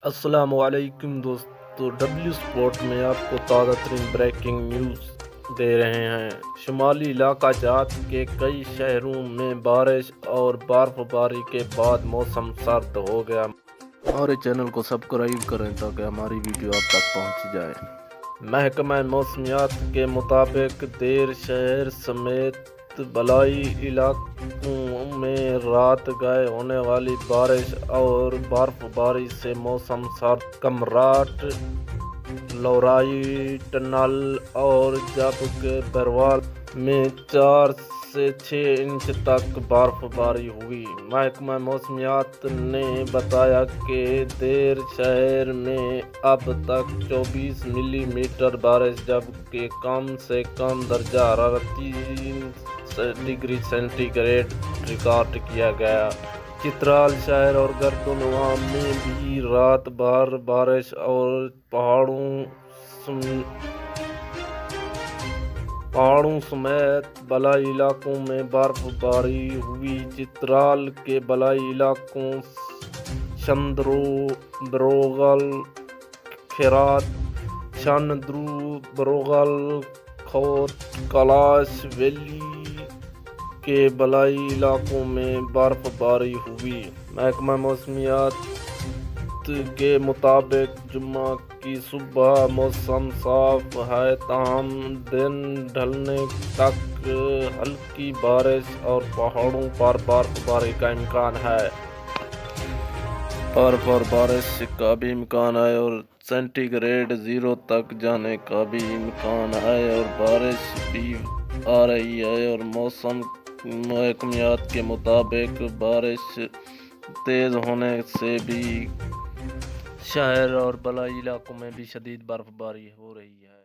السلام علیکم دوستو، ڈبلیو سپورٹ میں آپ کو تازہ ترین بریکنگ نیوز دے رہے ہیں۔ شمالی علاقہ جات کے کئی شہروں میں بارش اور برف باری کے بعد موسم سرد ہو گیا۔ ہمارے چینل کو سبسکرائب کریں تاکہ ہماری ویڈیو آپ تک پہنچ جائے۔ محکمہ موسمیات کے مطابق دیر شہر سمیت بالائی علاقوں میں رات گئے ہونے والی بارش اور برف باری سے موسم سرد۔ کمراٹ، لورائی ٹنل اور جبکہ بروال میں 4 سے 6 انچ تک برف باری ہوئی۔ محکمہ موسمیات نے بتایا کہ دیر شہر میں اب تک 24 ملی میٹر بارش جبکہ کم سے کم درجہ حرارت 3 ڈگری سینٹی گریڈ ریکارڈ کیا گیا۔ چترال شہر اور گردنوا میں بھی رات بھر بارش اور پہاڑوں سمیت بالائی علاقوں میں برف باری ہوئی۔ چترال کے بالائی علاقوں شندرو، بروغل، کھیرات، شاندرو، بروغل، کھوت، کیلاش ویلی کے بالائی علاقوں میں برف باری ہوئی۔ محکمہ موسمیات کے مطابق جمعہ کی صبح موسم صاف ہے تاہم دن ڈھلنے تک ہلکی بارش اور پہاڑوں پر برف باری کا امکان ہے۔ برف اور بارش کا بھی امکان ہے اور سینٹی گریڈ 0 تک جانے کا بھی امکان ہے اور بارش بھی آ رہی ہے اور موسم محکمات کے مطابق بارش تیز ہونے سے بھی شہر اور بالائی علاقوں میں بھی شدید برف باری ہو رہی ہے۔